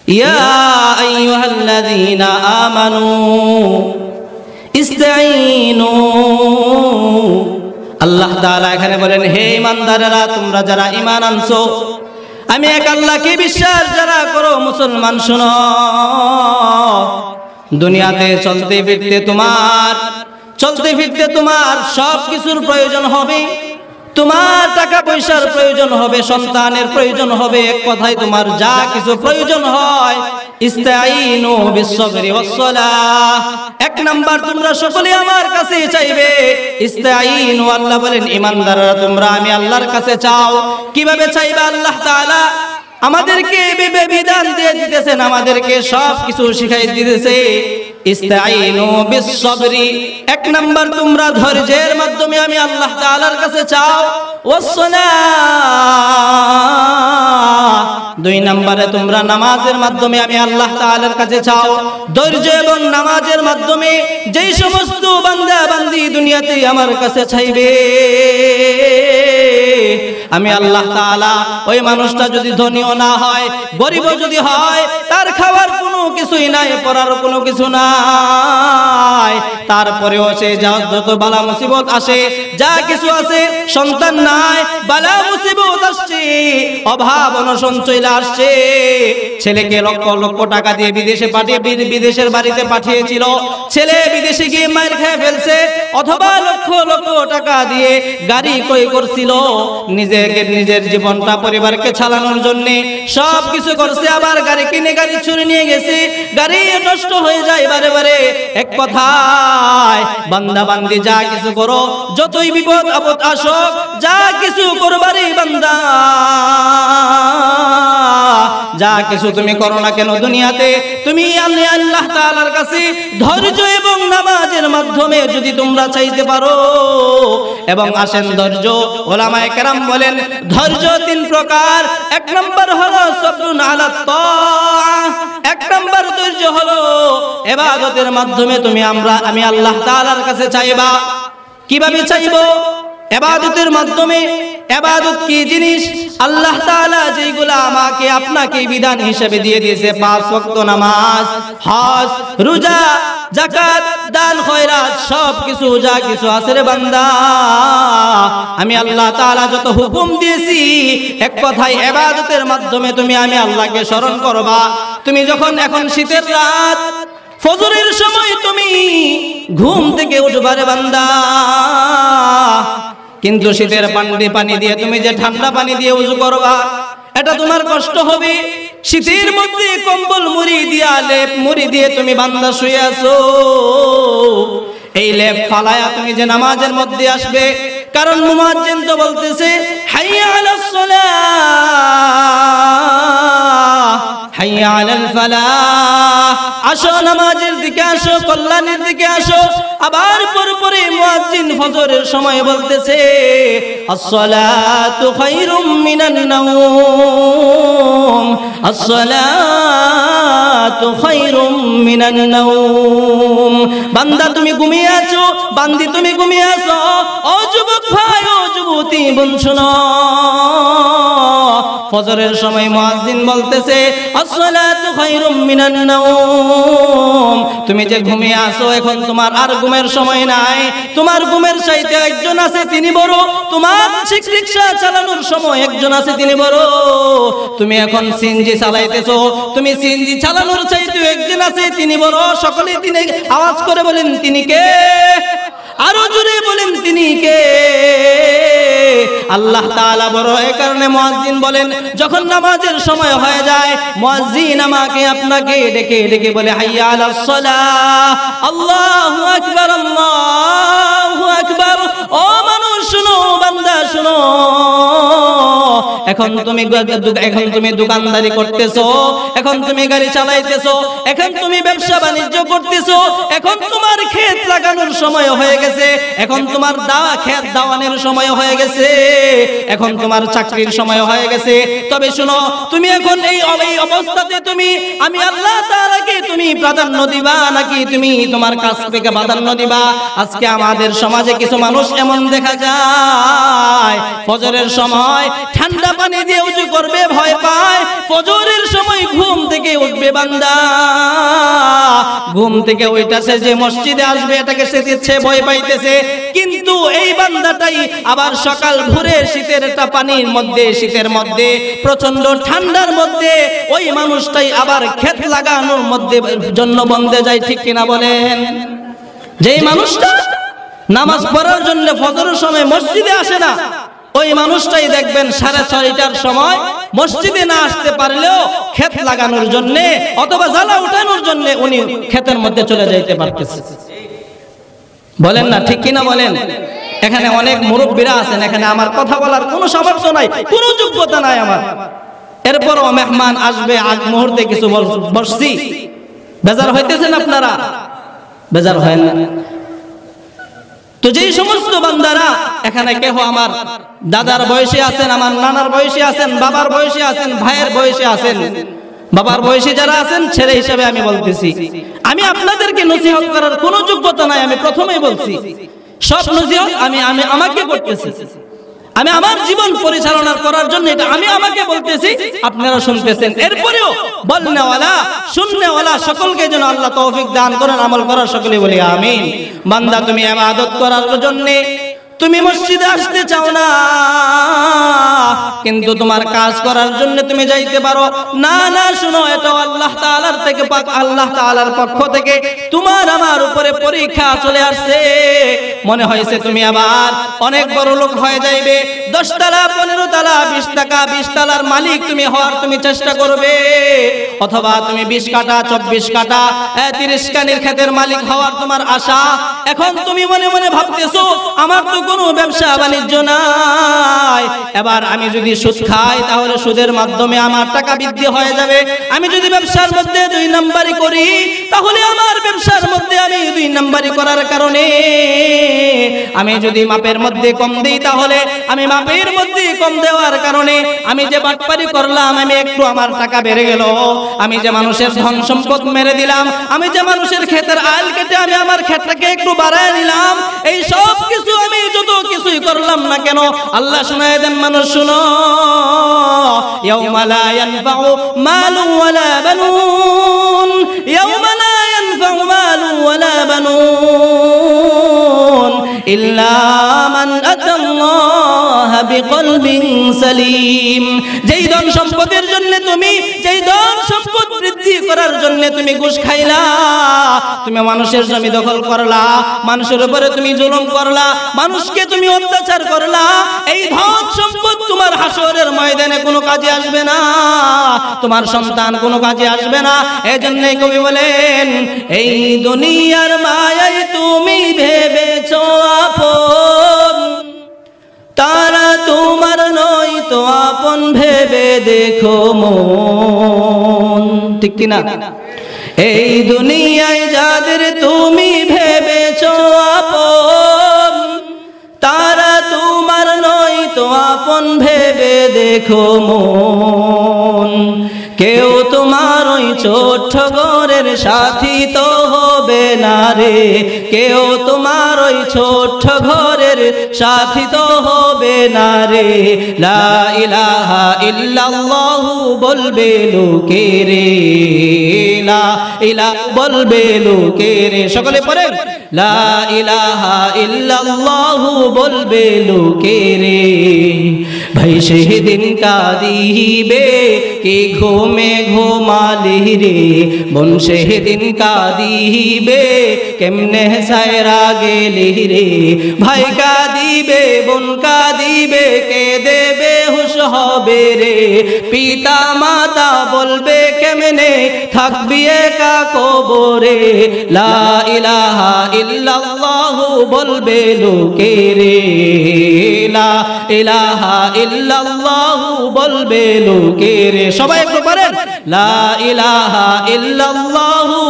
ইয়া আইয়ুহাল্লাযীনা আমানু ইসতাঈনু। আল্লাহ তাআলা এখানে বলেন, হে ঈমানদারেরা, তোমরা যারা ঈমান আনছো, আমি এক আল্লাহকে বিশ্বাস যারা করো, মুসলমান শুনো। দুনিয়াতে চলতে ফিরতে তোমার সব কিছুর প্রয়োজন হবে। তোমার টাকা পয়সার প্রয়োজন হবে, সন্তানের প্রয়োজন হবে, এক কথায় তোমার যা কিছু প্রয়োজন হয়, ইস্তাঈনু বিস-সাবরি ওয়াস-সালাহ। এক নাম্বার তোমরা সকলে আমার কাছে চাইবে, ইস্তাঈনু। আল্লাহ বলেন, ঈমানদাররা তোমরা আমি আল্লাহর কাছে চাও। কিভাবে চাইবে? আল্লাহ তাআলা আমাদেরকে বিধান দিয়ে দিতেছেন, আমাদেরকে সব কিছু শিখাই দিতেছে। ইস্তাঈনু বিস-সাবরি, এক নাম্বার তোমরা ধৈর্যের মাধ্যমে আমি আল্লাহ তাআলার কাছে চাও। ওয়াস-সালাহ, দুই নম্বরে তোমরা নামাজের মাধ্যমে আমি আল্লাহ তাআলার কাছে চাও। ধৈর্য এবং নামাজের মাধ্যমে যেই সমস্ত বান্দা বান্দি দুনিয়াতে আমার কাছে চাইবে, আমি আল্লাহ তাআলা ওই মানুষটা যদি ধনীও না হয়, গরিবও যদি হয়, তার খাওয়ার কোনো কিছুই নাই, পরার কোনো কিছু নাই, তারপরেও সে যত বালা মুসিবত আসে, যা কিছু আছে, সন্তান নাই, বালা মুসিবত আসছে, অভাব অনশন চলে আসছে, ছেলেকে লক্ষ লক্ষ টাকা দিয়ে বিদেশে পাঠিয়ে বিদেশের বাড়িতে পাঠিয়েছিল, ছেলে বিদেশে গিয়ে মাইর খেয়ে ফেলছে, অথবা লক্ষ লক্ষ টাকা দিয়ে গাড়ি ক্রয় করছিল, নিজের জীবনটা পরিবারকে চালানোর জন্য সব কিছু করছে, আবার গাড়ি কিনে গাড়ি চুরি নিয়ে গেছে, গাড়ি নষ্ট হয়ে যায় বারে বারে। এক কথায় বান্দা বান্দি যা কিছু করো, যতই বিপদ আপদ আসুক, যা কিছু করবারই বান্দা, যা কিছু তুমি করো না কেন দুনিয়াতে, তুমি আল্লাহ তাআলার কাছে ধৈর্য এবং নামাজের মাধ্যমে যদি তোমরা চাইতে পারো। এবং আসেন ধৈর্য, উলামায়ে কেরাম বলেন ধৈর্য তিন প্রকার। এক নম্বর হলো সবরুন আলা তাআহ, এক নম্বর ধৈর্য হলো ইবাদতের মাধ্যমে আমি আল্লাহ তাআলার কাছে চাইবা। কিভাবে চাইবো? ইবাদতের মাধ্যমে। ইবাদত কি জিনিস? আল্লাহ তাআলা যেগুলো আমাকে আপনাকে বিধান হিসেবে দিয়ে দিয়েছে, 5 ওয়াক্ত নামাজ, হজ, রোজা, যাকাত, দান খয়রাত, সব কিছু যা কিছু আছে রে বান্দা, আমি আল্লাহ তাআলা যত হুকুম দিয়েছি, এক কথায় ইবাদতের মাধ্যমে আমি আল্লাহকে স্মরণ করবা। তুমি যখন এখন শীতের রাত, ফজরের সময় তুমি ঘুম থেকে উঠবা রে বান্দা, কিন্তু শীতের পানি দিয়ে তুমি যে ঠান্ডা পানি দিয়ে ওযু করবা, এটা তোমার কষ্ট হবে। শীতের মধ্যে কম্বল মুড়ি দিয়া, লেপ মুড়ি দিয়ে তুমি বান্দা শুয়ে আছো, এই লেপ ফালায়া তুমি যে নামাজের মধ্যে আসবে, কারণ মুয়াজ্জিন তো বলতেছে হাইয়া আলাস সালাহ, হাইয়া আলাল ফালাহ, আসো নামাজের দিকে আসো, কল্যাণের দিকে আসো। আবার পরপরে মুয়াজ্জিন ফজরের সময় বলতেছে আসসালাতু খায়রুম মিনান নাওম, আসসালাতু খায়রুম মিনান নাওম। বান্দা তুমি ঘুমিয়ে আছো, বান্দি তুমি ঘুমিয়ে আছো, ও যুবক ভাই, ও যুবতী বোন শোনো, ফজরের সময় মুয়াজ্জিন বলতেছে আসসালাতু খায়রুম মিনান নাওম। তুমি যে ঘুমিয়ে আসো, এখন তোমার আর ঘুমের সময় নাই, তোমার ঘুমের চাইতে একজন আছে তিনি বড়, তোমার রিকশা চালানোর সময় একজন আছে তিনি বড়, তুমি এখন সিএনজি চালাইতেছো, তুমি সিএনজি চালানোর চাইতে একজন আছে তিনি বড়। সকলে তিনি আওয়াজ করে বলেন তিনি কে? আরো জোরে বলেন তিনি কে? আল্লাহ তাআলা বড়। এই কারণে মুয়াজ্জিন বলেন, যখন নামাজের সময় হয়ে যায়, মুয়াজ্জিন আমাকে আপনাকে ডেকে ডেকে বলে হাইয়া আলাস সালাহ, আল্লাহু আকবার, আল্লাহু আকবার। ও মানুষ শুনো, বান্দা শুনো, এখন তুমি দোকানদারি করতেছো, এখন তুমি গাড়ি চালাইতেছো, এখন তুমি ব্যবসা বাণিজ্য করতেছো, এখন তোমার ক্ষেত লাগানোর সময় হয়ে গেছে, এখন তোমার ক্ষেত দাওয়ানোর সময় হয়ে গেছে, এখন তোমার চাকরির সময় হয়ে গেছে। তবে শোনো, তুমি এখন এই অবস্থাতে আমি আল্লাহ তাআলাকে তুমি প্রাধান্য দিবা নাকি তুমি তোমার কাছ থেকে প্রাধান্য দিবা? আজকে আমাদের সমাজে কিছু মানুষ এমন দেখা যায়, ফজরের সময় ঠান্ডা পানি দিয়ে ওযু করবে ভয় পায়, ফজরের সময় ঘুম থেকে উঠবে উঠবে বান্দা, ঘুম থেকে ওইটাছে যে মসজিদে আসবে এটাকে সে দিচ্ছে, ভয় পাইতেছে, কিন্তু এই বান্দাটাই আবার সকাল ভোরে শীতের একটা পানির মধ্যে, শীতের মধ্যে প্রচন্ড ঠান্ডার মধ্যে ওই মানুষটাই আবার ক্ষেত লাগানোর মধ্যে জন্য বন্ধে যায়, ঠিক কিনা বলেন? যেই মানুষটা নামাজ পড়ার জন্য ফজরের সময় মসজিদে আসে না, ওই মানুষটাই দেখবেন 6:30টার সময় মসজিদে না আসতে পারলেও ক্ষেত লাগানোর জন্য অথবা জ্বালা উঠানোর জন্য উনি ক্ষেতের মধ্যে চলে যাইতে পারতেছে। বলেন না, ঠিক কিনা বলেন? এখানে অনেক মুরব্বীরা আছেন, এখানে আমার কথা বলার কোনো সামর্থ্য নাই, কোনো যোগ্যতা নাই আমার, এরপরও মেহমান আসবে আগ মুহূর্তে কিছু বসছি, বেজার হইতেছেন আপনারা? বেজার হয় না? তো যেই সমস্ত বান্দারা এখানে কেহ আমার দাদার বয়সে আছেন, আমার নানার বয়সে আছেন, বাবার বয়সে আছেন, ভাইয়ের বয়সে আছেন, বাবার বয়সে যারা আছেন ছেলে হিসেবে আমি বলতেছি, আমি আপনাদেরকে নসিহত করার কোনো যোগ্যতা নাই, আমি প্রথমেই বলছি, সব নসিহত আমি আমাকে করতেছি, আমি আমার জীবন পরিচালনা করার জন্য এটা আমি আমাকে বলতেছি, আপনারা শুনতেছেন। এরপরেও বলনেওয়ালা শুননেওয়ালা সকলকে যেন আল্লাহ তৌফিক দান করেন, আমল করার সকলে বলি আমিন। বান্দা তুমি ইবাদত করার জন্য তুমি মসজিদে আসতে চাও না, কিন্তু তোমার কাজ করার জন্য তুমি যাইতে পারো না। না, শুনো, এটা আল্লাহ তাআলার থেকে, পাক আল্লাহ তাআলার পক্ষ থেকে তোমার আমার উপরে পরীক্ষা চলে আসছে। মনে হয়েছে তুমি আবার অনেক বড় লোক হয়ে যাইবে, 10 তলা 15 তলা 20 টাকা 20 তলার মালিক তুমি হওয়ার তুমি চেষ্টা করবে, অথবা তুমি 20 কাঠা 24 কাঠা 30 কানির ক্ষেতের মালিক হওয়ার তোমার আশা। এখন তুমি মনে মনে ভাবতেছো আমার তো কোনো ব্যবসা বাণিজ্য নাই, এবার আমি যদি সুদ খাই তাহলে সুদের মাধ্যমে আমার টাকা বৃদ্ধি হয়ে যাবে, আমি যদি ব্যবসার মধ্যে 2 নাম্বারি করি তাহলে আমার ব্যবসার মধ্যে আমি 2 নাম্বারি করার কারণে আমি যদি মাপের মধ্যে কম দিই তাহলে আমি মাপের মধ্যে কম দেওয়ার কারণে আমি যে বাটপারি করলাম, আমি একটু আমার টাকা বেড়ে গেল, আমি যে মানুষের ধন সম্পদ মেরে দিলাম, আমি যে মানুষের ক্ষেতের আল কেটে আমি আমার ক্ষেতটাকে একটু বাড়ায় নিলাম, এই সব কিছু আমি যত কিছুই করলাম না কেন, আল্লাহ শোনায় দেন মানুষ শুনো, ইয়াউমা লা ইয়ানফাউ মালু ওয়ালা বানুন, ইয়াউমা লা ইয়ানফাউ মালু ওয়ালা বানুন ইল্লা মান আতাল্লাহা বিকলবিন সালিম। যেই ধন সম্পদের জন্য তুমি, যেই ধন সম্পদ বৃদ্ধি করার জন্য তুমি ঘুষ খাইলা, তুমি মানুষের জমি দখল করলা, মানুষের উপরে তুমি জুলুম করলা, মানুষকে তুমি অত্যাচার করলা, এই ধন সম্পদ তোমার হাসরের ময়দানে কোনো কাজে আসবে না, তোমার সন্তান কোনো কাজে আসবে না। এজন্যই কবি বলেন, এই দুনিয়ার মায়ায় তুমি ভেবেছো আপন, তারা তোমার নয় তো আপন ভেবে দেখো মন, ঠিক কিনা? এই দুনিয়ায় যাদের তুমি ভেবেছো আপন, তারা তোমার নয় তো আপন ভেবে দেখো মন, কেউ তোমার ওই ছোট্ট ঘরের সাথী তো হবে না রে, কেউ তোমার ওই ছোট্ট ঘরের সাথী তো হবে না রে, লা ইলাহা ইল্লাল্লাহু বলবে লোকে রে, লা ইলাহা বলবে লোকে রে, সকলে পড়েন, লা ইলাহা ইল্লাল্লাহু বলবে লোকে রে। ভাই সেদিন কাঁদিবে কে ঘুমে ঘুমালি রে, বোন সেদিন কাঁদিবে কেমনে সায়রা গেলি রে, ভাই কাঁদিবে বোন কাঁদিবে কে দেবে হুশ হবে রে, পিতা মাতা বলবে কেমনে থাকবি একা কবরে, লা ইলাহা ইল্লাল্লাহু বলবে লোকে রে, লা ইলাহা ইল্লাল্লাহু বলবে লোকে রে। সবাই একটু পারেন, লা ইলাহা ইল্লাল্লাহু।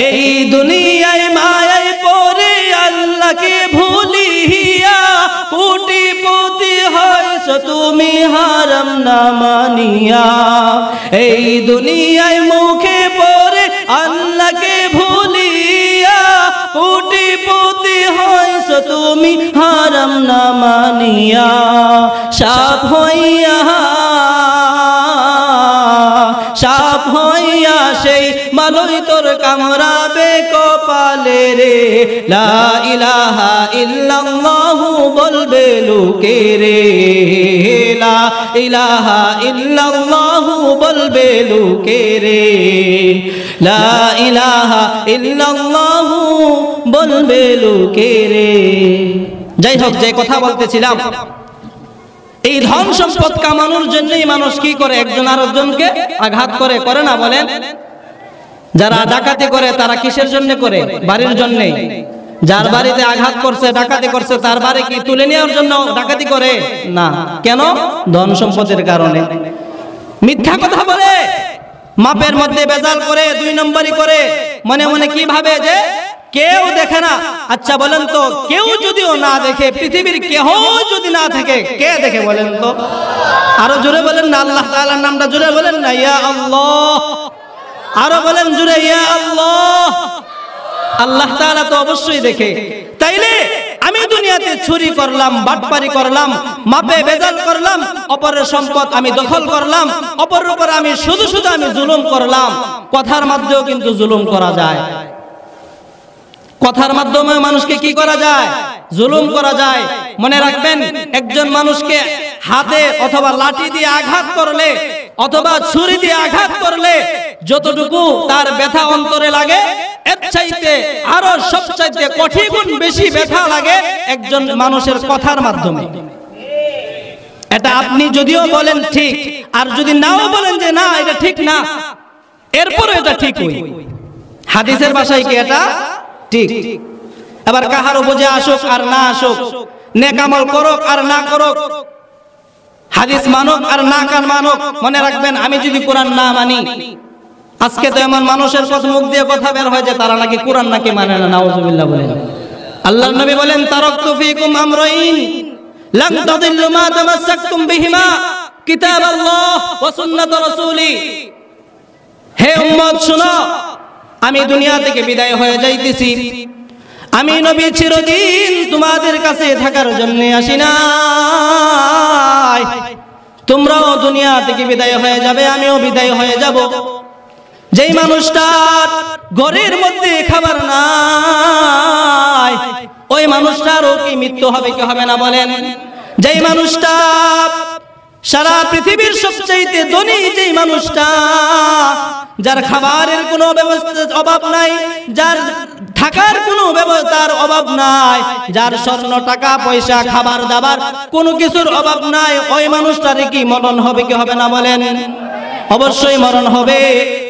এই দুনিয়ায় মায়ায় পড়ে আল্লাহকে ভুলিয়া কোটিপতি হয়েছো তুমি হারাম না মানিয়া, এই দুনিয়ায় মুখে পড়ে আল্লাহকে ভুলিয়া কোটিপতি হয়েছো তুমি হারাম না মানিয়া, সাপ হইয়া সাপ হইয়া সেই মালই তোর কামড়াবে কপালে রে। লা ইলাহা ইল্লাল্লাহু বলবে লোকে রে, লা ইলাহা ইল্লাল্লাহু বলবে লোকে রে, লা ইলাহা ইল্লাল্লাহু বলবে লোকে রে। যাই হোক, যে কথা বলতেছিলাম, এই ধন সম্পদ কামানোর জন্যই মানুষ কি করে? একজন আরেকজনকে আঘাত করে, করে না বলেন? যারা ডাকাতি করে তারা কিসের জন্য করে? বাড়ির জন্য। যার বাড়িতে আঘাত করছে, ডাকাতি করছে, তার বাড়ি কি তুলে নেওয়ার জন্য ডাকাতি করে না? কেন? ধন সম্পদের কারণে। মিথ্যা কথা বলে, মাপের মধ্যে বেজাল করে, 2 নম্বরই করে, মনে মনে কি ভাবে যে কেউ দেখে না। আচ্ছা বলেন তো, কেউ যদিও না দেখে, পৃথিবীর কেহ যদি না থাকে, কে দেখে বলেন তো? আরো জোরে বলেন না আল্লাহ তাআলার নামটা জোরে বলেন না, ইয়া আল্লাহ। আরো বলেন জোরে, ইয়া আল্লাহ। আল্লাহ তাআলা তো অবশ্যই দেখে। তাইলে আমি দুনিয়াতে চুরি করলাম, বাটপারি করলাম, মাপে বেজাল করলাম, অপরের সম্পদ আমি দখল করলাম, অপরের উপর আমি শুধু শুধু আমি জুলুম করলাম। কথার মাধ্যমেও কিন্তু জুলুম করা যায়। কথার মাধ্যমে মানুষকে কি করা যায়? জুলুম করা যায়। মনে রাখবেন, একজন মানুষকে হাতে অথবা লাঠি দিয়ে আঘাত করলে অথবা ছুরি দিয়ে আঘাত করলে যতটুকু তার ব্যথা অন্তরে লাগে, এর চাইতে আরো সবচাইতে কোটি গুণ বেশি ব্যথা লাগে একজন মানুষের কথার মাধ্যমে। এটা আপনি যদিও বলেন ঠিক, আর যদি নাও বলেন যে না এটা ঠিক না, এরপরও এটা ঠিক হই। হাদিসের ভাষায় কি এটা ঠিক? এবার কাহারও বুঝে আসুক আর না আসুক, নেক আমল করুক আর না করুক, হাদিস মানুক আর না কান মানুক, মনে রাখবেন আমি যদি কোরআন না মানি, আজকে তো এমন মানুষের কথা মুখ দিয়ে কথা বের হয় যে তারা নাকি কোরআন নাকি মানে না, নাউযুবিল্লাহ বলেন। আল্লাহর নবী বলেন, তারাকতু ফীকুম আমরাইন লান তাদিল্লু মা তামাসসাকতুম বিহিমা কিতাবাল্লাহ ওয়া সুন্নাত রাসূলি। হে উম্মত শুনো, আমি দুনিয়া থেকে বিদায় হয়ে যাইতেছি। আমি নবী চিরদিন তোমাদের কাছে থাকার জন্য আসি নাই। তোমরাও দুনিয়া থেকে বিদায় হয়ে যাবে, আমিও বিদায় হয়ে যাব। যেই মানুষটার ঘরের মধ্যে খাবার নাই, ওই মানুষটারও কি মৃত্যু হবে কি হবে না বলেন? যেই মানুষটা সারা পৃথিবীর সবচেয়ে ধনী, যেই মানুষটা যার খাবারের কোনো ব্যবস্থার অভাব নাই, যার থাকার কোনো ব্যবস্থার অভাব নাই, যার স্বর্ণ টাকা পয়সা খাবার দাবার কোনো কিছুর অভাব নাই, ওই মানুষটার কি মরণ হবে কি হবে না বলেন? অবশ্যই মরণ হবে।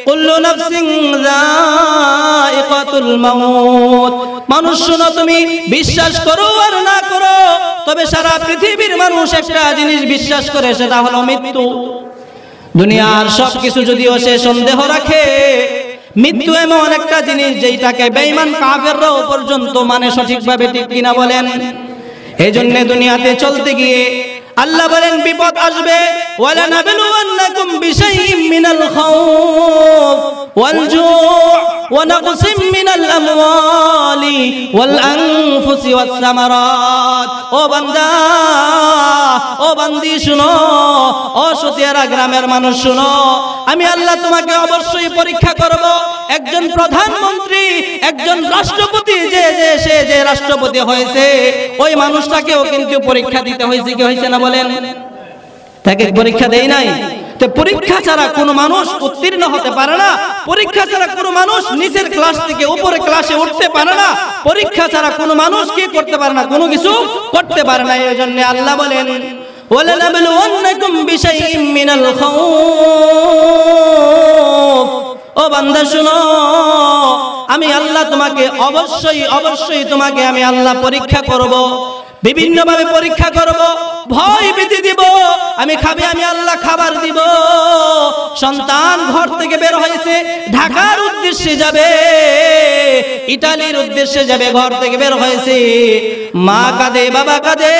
কুল্লু নাফসিন যায়িকাতুল মাউত। মানুষ শোনো, তুমি বিশ্বাস করো আর না করো, তবে সারা পৃথিবীর মানুষ একটা জিনিস বিশ্বাস করে, সেটা হলো মৃত্যু। দুনিয়ার সবকিছু যদিও সে সন্দেহ রাখে, মৃত্যু এমন একটা জিনিস যেটাকে বেঈমান কাফেররাও পর্যন্ত মানে সঠিকভাবে, ঠিক কিনা বলেন? এই জন্য দুনিয়াতে চলতে গিয়ে আল্লাহ বলেন বিপদ আসবে। ওয়ালা নাবলুওয়ান্নাকুম বিশাইইম মিনাল খাউফ ওয়াল জু' ওয়া নাকসিম মিনাল আমওয়ালি ওয়াল আনফুসি ওয়াস সামারাত। ও বান্দা, ও বান্দি শুনো, ও সতিয়ারা গ্রামের মানুষ শুনো, আমি আল্লাহ তোমাকে অবশ্যই পরীক্ষা করব। একজন প্রধানমন্ত্রী, একজন রাষ্ট্রপতি, যে রাষ্ট্রপতি হয়েছে, ওই মানুষটাকেও কিন্তু পরীক্ষা দিতে হয়েছে কি হয়েছে না বলেন? তাকে পরীক্ষা দেই নাই? তো পরীক্ষা ছাড়া কোনো মানুষ উত্তীর্ণ হতে পারে না। পরীক্ষা ছাড়া কোনো মানুষ নিচের ক্লাস থেকে উপরে ক্লাসে উঠতে পারে না। পরীক্ষা ছাড়া কোনো মানুষ কি করতে পারে না, কোনো কিছু করতে পারে না। এই জন্য আল্লাহ বলেন, ওয়ালানাবলুওয়ান্নাকুম বিশাইইম মিনাল খাউফ। ও বান্দা শুনো, আমি আল্লাহ তোমাকে অবশ্যই তোমাকে আমি আল্লাহ পরীক্ষা করব, বিভিন্ন ভাবে পরীক্ষা করব, ভয় ভীতি দিব। আমি আল্লাহ খাবার দিব। সন্তান ঘর থেকে বের হয়েছে, ঢাকার উদ্দেশ্যে যাবে, ইতালির উদ্দেশ্যে যাবে, ঘর থেকে বের হয়েছে, মা কাঁদে, বাবা কাঁদে,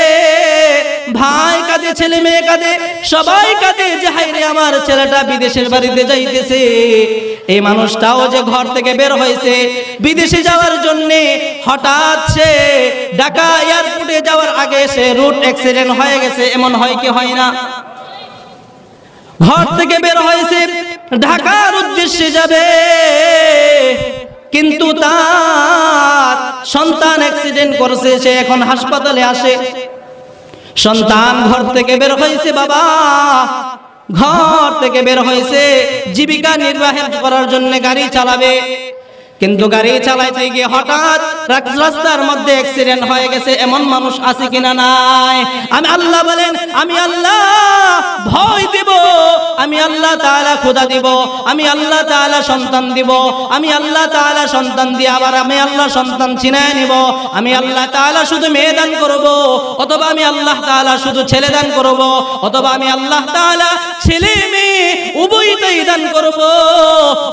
ভাই কাঁদে, ছেলে মেয়ে কাঁদে, সবাই কাঁদে যে হায়রে আমার ছেলেটা বিদেশের বাড়িতে যাইতেছে। এই মানুষটাও যে ঘর থেকে বের হয়েছে বিদেশে যাওয়ার জন্য, হঠাৎ সে ঢাকা এয়ারপোর্টে যাওয়ার আগে সে রুট অ্যাক্সিডেন্ট হয়ে গেছে। এমন হয় কি হয় না? ঘর থেকে বের হয়েছে, ঢাকার উদ্দেশ্যে যাবে, কিন্তু তার সন্তান অ্যাক্সিডেন্ট করেছে, সে এখন হাসপাতালে আসে। সন্তান ঘর থেকে বের হয়েছে, বাবা ঘর থেকে বের হয়েছে জীবিকা নির্বাহ করার জন্য গাড়ি চালাবে, কিন্তু গাড়ি চালাইতে গিয়ে হঠাৎ রাস্তার মধ্যে অ্যাক্সিডেন্ট হয়ে গেছে। এমন মানুষ আছে কিনা? নাই। আমি আল্লাহ বলেন, আমি আল্লাহ ভয় দিব, আমি আল্লাহ তাআলা খোদা দিব, আমি আল্লাহ তাআলা সন্তান দিব, আমি আল্লাহ তাআলা সন্তান দিয়ে আবার আমি আল্লাহ সন্তান ছিনায় নিব, আমি আল্লাহ তাআলা শুধু মেয়ে দান করব, অথবা আমি আল্লাহ তাআলা শুধু ছেলে দান করব, অথবা আমি আল্লাহ তাআলা ছেলে মেয়ে উভয়টাই দান করব,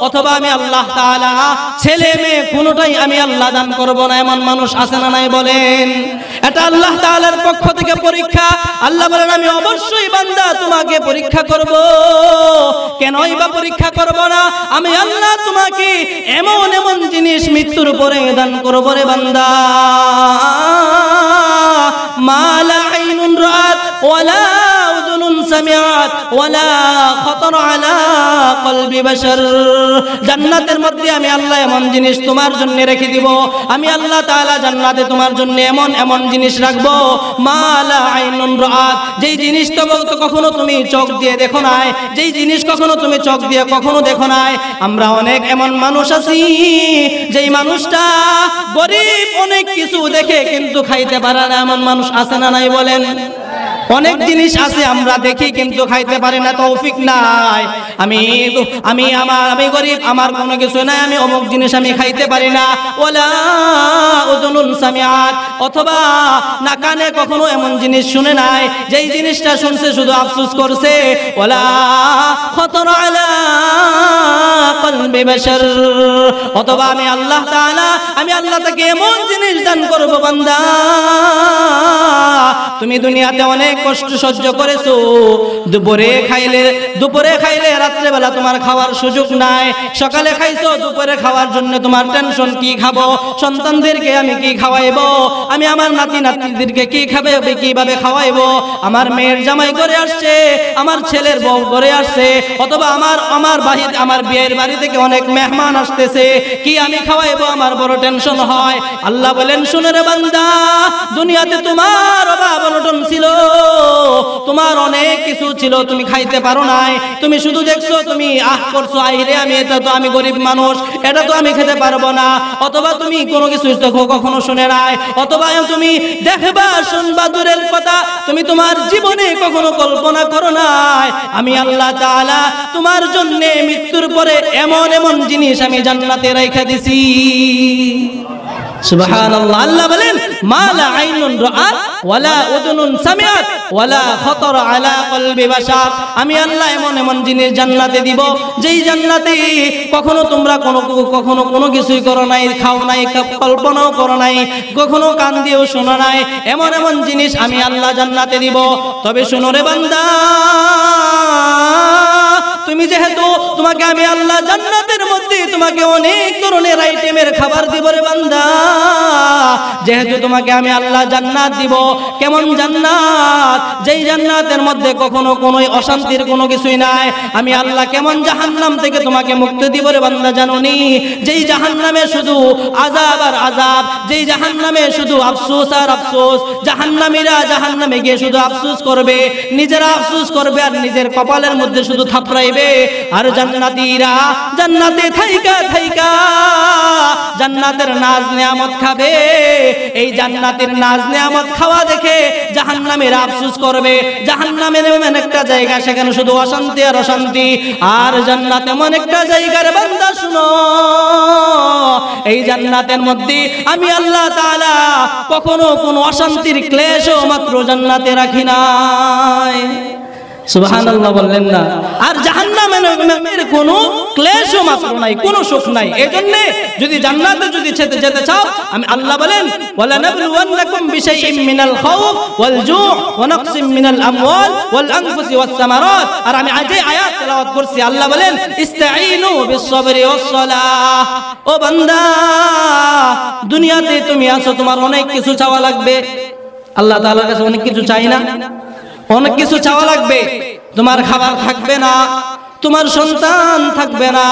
অথবা আমি আল্লাহ তাআলা ছেলে মেয়ে কোনটাই আমি আল্লাহ দান করব না। এমন মানুষ আছে না নাই বলেন? এটা আল্লাহ তাআলার পক্ষ থেকে পরীক্ষা। আল্লাহ বলেন, আমি অবশ্যই বান্দা তোমাকে পরীক্ষা করব। কেনই বা পরীক্ষা করব না? আমি আল্লাহ তোমাকে এমন এমন জিনিস মৃত্যুর পরে দান করব রে বান্দা, মা লা আইনুন রাআত ওয়ালা উযুনুন সামিআত ওয়ালা খাতার আলা কলবি বাশার। জান্নাতের মধ্যে আমি আল্লাহ এমন জিনিস তোমার জন্য রেখে দিব, আমি আল্লাহ তাআলা জান্নাতে তোমার জন্য এমন এমন জিনিস রাখবো, মা লা আইনুন রাআত, যেই জিনিস তো কখনো তুমি চোখ দিয়ে দেখো নাই, যেই জিনিস কখনো তুমি চোখ দিয়ে কখনো দেখো নাই। আমরা অনেক এমন মানুষ আছি, যেই মানুষটা গরিব, অনেক কিছু দেখে কিন্তু খাইতে পারে না। এমন মানুষ আছে না নাই বলেন? অনেক জিনিস আছে আমরা দেখি কিন্তু খাইতে পারি না, তৌফিক নাই। আমি গরিব, আমার কোনো কিছু নাই, আমি অমুক জিনিস আমি খাইতে পারি না। ওয়ালা উযুনুন সামিআত, অথবা না কানে কখনো এমন জিনিস শুনে নাই, যেই জিনিসটা শুনছে শুধু আফসোস করছে। ওয়ালা খাতার আলা কলবি বাশার, অথবা আমি আল্লাহ তাআলা, আমি আল্লাহ তাকে এমন জিনিস দান করব, বান্দা তুমি দুনিয়াতে অনেক কষ্ট সহ্য করেছো, দুপুরে খাইলে রাত্রে বেলা তোমার খাওয়ার সুযোগ নাই, সকালে খাইছো, দুপুরে খাওয়ার জন্য তোমার টেনশন, কি খাবো, সন্তানদেরকে আমি কি খাওয়াইবো, আমি আমার নাতি নাতনিদেরকে কি কিভাবে খাওয়াইবো, আমার মেয়ের জামাই করে আসছে, আমার ছেলের বউ করে আসছে, অথবা আমার বিয়ের বাড়ি থেকে অনেক মেহমান আসতেছে, কি আমি খাওয়াইবো, আমার বড় টেনশন হয়। আল্লাহ বলেন, শুনে রে বান্দা, দুনিয়াতে তোমার অভাব অনটন ছিল, তোমার অনেক কিছু ছিল, তুমি খাইতে পারো নাই, তুমি শুধু দেখছো, তুমি করছো, আইরে আমি গরিব মানুষ, এটা তো আমি খেতে পারবো না, অথবা তুমি কোনো কিছু কখনো শুনে নাই, অথবা তুমি দেখবা শুনবা দূরের কথা, তুমি তোমার জীবনে কখনো কল্পনা করো নাই, আমি আল্লাহ তাআলা তোমার জন্য মৃত্যুর পরে এমন এমন জিনিস আমি জান্নাতে রাইখা দিছি। সুবহানাল্লাহ। আল্লাহ বলেন, মা লা আইনুন রাআত ওয়ালা উযুনুন সামিআত ওয়ালা খাতার আলা কলবি বাশার, আমি আল্লাহ এমন এমন জিনিস জান্নাতে দিব, যেই জান্নাতে কখনো তোমরা কখনো কোনো কিছুই করো নাই, খাও নাই, কল্পনাও করো নাই, কখনো কান দিয়েও শোনো নাই, এমন এমন জিনিস আমি আল্লাহ জান্নাতে দিব। তবে শোনো রে বান্দা, তুমি যেহেতু তোমাকে আমি আল্লাহ জান্নাতের মধ্যে তোমাকে অনেক ধরনের আইটেমের খাবার দিব রে বান্দা, যেহেতু তোমাকে আমি আল্লাহ জান্নাত দিব, কেমন জান্নাত, যেই জান্নাতের মধ্যে কখনো কোনো অশান্তির কোনো কিছুই নাই। আমি আল্লাহ কেমন জাহান্নাম থেকে তোমাকে মুক্তি দিব রে বান্দা জানোনি? যেই জাহান্নামে শুধু আযাব আর আযাব, যেই জাহান্নামে শুধু আফসোস আর আফসোস, জাহান্নামীরা জাহান্নামে গিয়ে শুধু আফসোস করবে, নিজেরা আফসোস করবে আর নিজের কপালের মধ্যে শুধু থাপড়াইবে, আর জান্নাতীরা জান্নাতে থাইকা থাইকা জান্নাতের নাজ নিয়ামত খাবে। এই জান্নাতের নাজ নিয়ামত খাওয়া দেখে জাহান্নামের আফসোস করবে। জাহান্নামের এমন একটা জায়গা, সেখানে শুধু অশান্তি আর অশান্তি, আর জান্নাত এমন একটা জায়গার বান্দা শুনো, এই জান্নাতের মধ্যে আমি আল্লাহ তাআলা কখনো কোনো অশান্তির ক্লেশও মাত্র জান্নাতে রাখি নাই। সুবহানাল্লাহ বললেন না? আর জাহান্নামের কোনো ক্লেশও মাত্র নাই, কোনো সুখ নাই। এজন্য যদি জান্নাতে যদি যেতে চাও, আমি আল্লাহ বলেন, ওয়ালা নাবলুওয়ান্নাকুম বিশাইইন মিনাল খাউফ ওয়াল জু' ওয়া নাকসিম মিনাল আমওয়াল ওয়াল আনফুসি ওয়াস সামারাত। আর আমি আজ এই আয়াত তেলাওয়াত করছি, আল্লাহ বলেন, ইস্তাঈনু বিস-সাবরি ওয়াস-সালাহ। ও বান্দা, দুনিয়াতে তুমি আছো, তোমার অনেক কিছু চাওয়া লাগবে। আল্লাহ তাআলার কাছে অনেক কিছু চাই না? অনেক কিছু চাওয়া লাগবে। তোমার খাবার থাকবে না, তোমার সন্তান থাকবে না,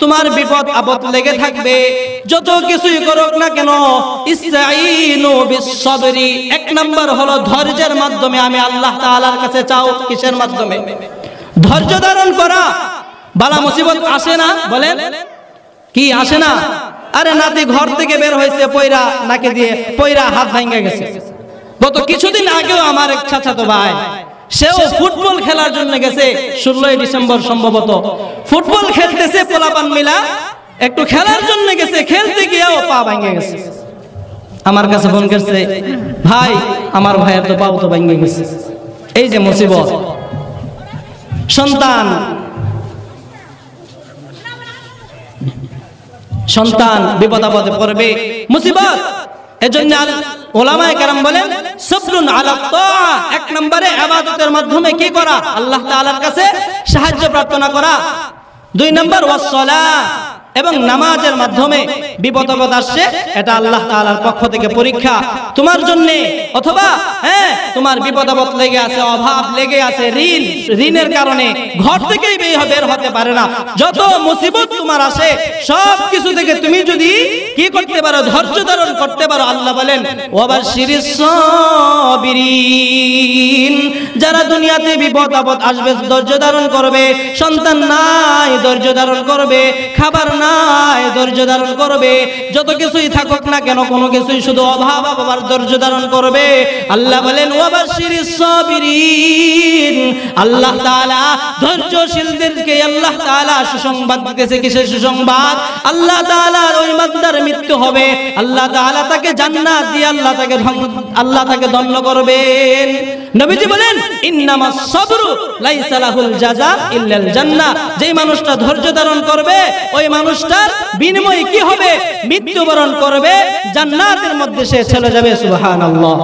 তোমার বিপদ আপদ লেগে থাকবে। যত কিছুই করুক না কেন, ইসতাঈনু বিস-সাবরি, এক নাম্বার হলো ধৈর্যের মাধ্যমে আমি আল্লাহ তাআলার কাছে চাও। কিসের মাধ্যমে? ধৈর্য ধারণ করা। বালা মুসিবত আসে না, বলেন কি আসে না? আরে নাতি ঘর থেকে বের হয়েছে পয়রা, নাকে দিয়ে পয়রা হাত ভাঙে গেছে। গত কিছুদিন আগেও আমার এক চাচাতো ভাই, সেও ফুটবল খেলার জন্য গেছে, 16 ডিসেম্বর সম্ভবত ফুটবল খেলতেছে, পোলাপান মিলা একটু খেলার জন্য গেছে, খেলতে গিয়েও পা ভেঙে গেছে। আমার কাছে ফোন করছে, ভাই আমার ভাইয়ের তো পাও তো ভেঙে গেছে। এই যে মুসিবত, সন্তান বিপদ আপদে পড়বে, মুসিবত। এজন্য উলামায়ে কেরাম বলেন সবরুন আলা তাআ, এক নম্বরে ইবাদতের মাধ্যমে কি করা? আল্লাহ তাআলার কাছে সাহায্য প্রার্থনা করা। 2 নম্বর ওয়াসসালাহ, এবং নামাজের মাধ্যমে বিপদ আপদ আসছে, এটা আল্লাহ তাআলার পক্ষ থেকে পরীক্ষা তোমার জন্য। অথবা তোমার বিপদ আপদ লেগে আছে, অভাব লেগে আছে, ঋণের কারণে ঘর থেকেই বের হতে পারে না। যত মুসিবত তোমার আসে সব কিছু থেকে তুমি যদি কি করতে পারো? ধৈর্য ধারণ করতে পারো। আল্লাহ বলেন ওয়াবাশশিরিস সাবিরিন, যারা দুনিয়াতে বিপদ আপদ আসবে ধৈর্য ধারণ করবে, সন্তান নাই ধৈর্য ধারণ করবে, খাবার নাই ধৈর্য ধারণ করবে, যত কিছুই থাকুক না কেন কোনো কিছুই শুধু অভাব আবার ধৈর্য ধারণ করবে। আল্লাহ বলেন ওয়াবাশশিরিস সাবিরিন, আল্লাহ তাআলা ধৈর্যশীলদেরকে আল্লাহ তাআলা সুসংবাদ দিতেছে। কিসের সুসংবাদ? আল্লাহ তাআলার ওই বান্দার মৃত্যু হবে, আল্লাহ তাআলা তাকে জান্নাত দিয়ে আল্লাহ তাকে ধন্য করবেন। নবীজি বলেন ইন্নামাস সাবরু লাইসা লাহুল জাযা ইল্লাল জান্নাহ, যেই মানুষটা ধৈর্য ধারণ করবে ওই মানুষটার বিনিময়ে কি হবে? মৃত্যুবরণ করবে, জান্নাতের মধ্যে সে চলে যাবে। সুবহানাল্লাহ।